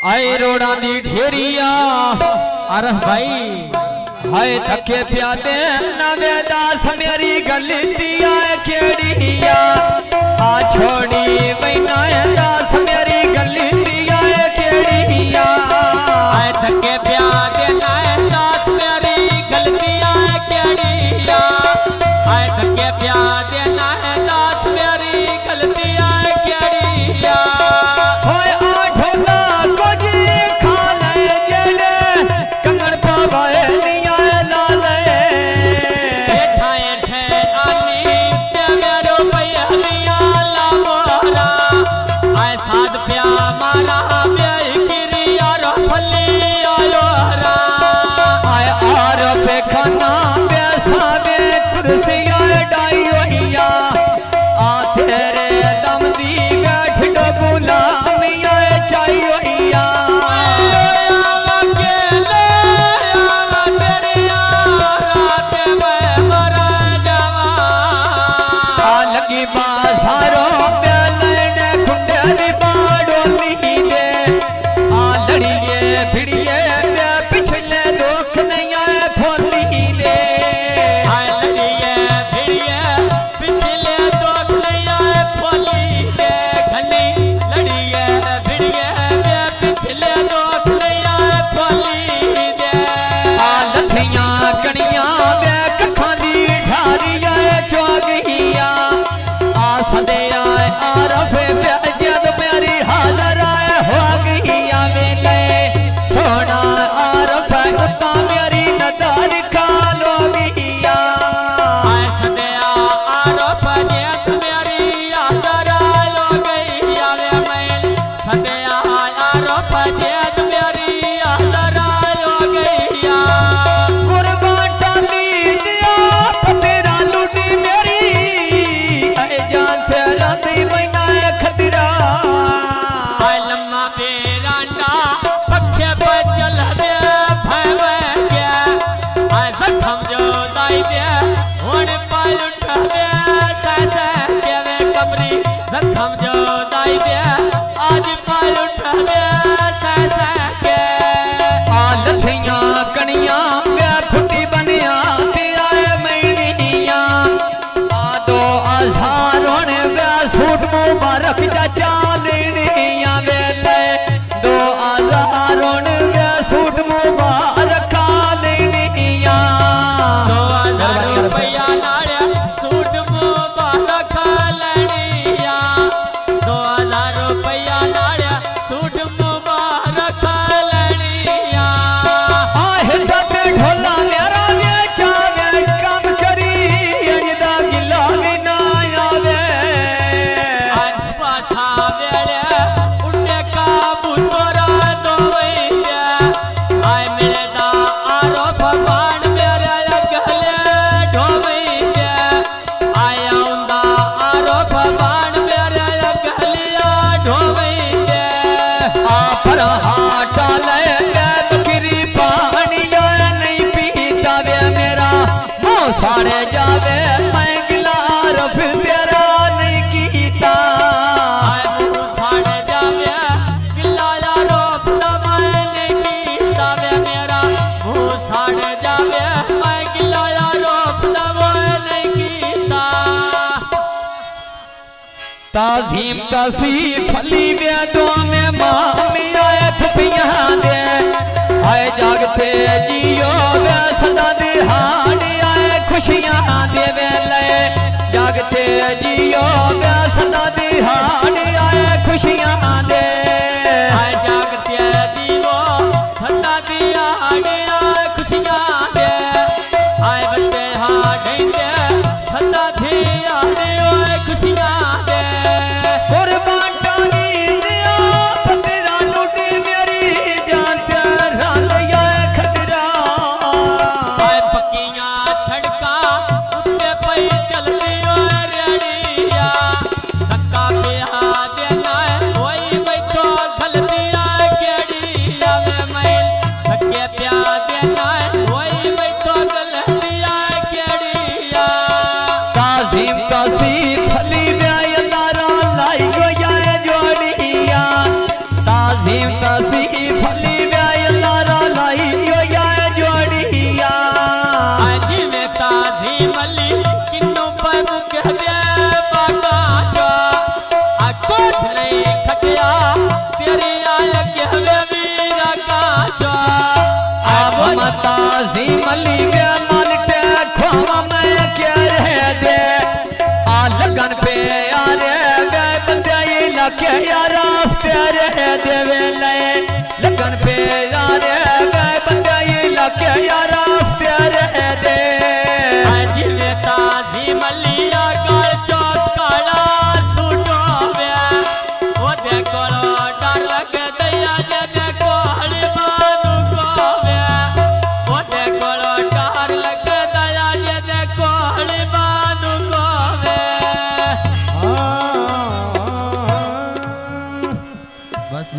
आए रोड़ा दी ढेरिया अरे भाई हाय थके प्यादे नवे दास मेरी गलतिया केड़िया आ छोड़ी बैना दास मेरी गलतिया केड़िया आए थके प्यादे नवे दास मेरी गलतिया केड़िया आए थके प्यादे नवे दास मेरी गलतिया केड़िया खाना बैसा वे कुर्सिया डाई होइया आ तेरे दम दी बैठ डो गुलामिया चाई होइया लगी बाजारो प्याले खुंडे भी बाडोली दे आ लड़िए भिड़िए पिछले दुख नहीं जखम जो दाई दे आज पाल उठा दे सह के आ लठियां कणियां बे फुटी बनिया ते आए मैनिया आ दो आज़ारों ने बे सूट मुबारक चाचा लेनिया वेले दो आज़ारों ने बे सूट मुबारक लेनिया 2000 रुपया लाड़े सूट मुबारक सारे जावे मैं गिलार फिर तेरा नहीं कीता सारे जावे गिलाया रोकना मैं नहीं कीता वे मेरा मुँह सारे जावे मैं गिलाया रोकना मैं नहीं कीता ताज़ीम कसी फली वेदों में मामी आए फुफिया दे आए जागते जियो वे सदा दिहाड़ी खुशियां दे वेले जागते जियो वे सदा दिहाड़ी आए खुशियां दे आए जागते जियो सदा दिहाड़ी आए खुशियां दे आए बंदे हाडेंदे सदा दिहाड़ी आए खुशियां दे कुर्बान टानी दिया पतरा लूटी मेरी जान तेरा लिया खतरा आए पक्कियां छड़का उत्ते पई चलदी ओए रेड़ी मली वे मालटे खोवा में क्या रह दे आ लगन पे यार वे बंदे इलाके यार रह दे वे ले लगन पे यार वे बंदे इलाके यार रह दे जिवे ताजी मलिया गल चौकाला सुटो वे ओ देखो डर लगे दैया जे देखो हलवानु को वे ओ देखो डर लगे दैया जे देखो हलवानु को वे बस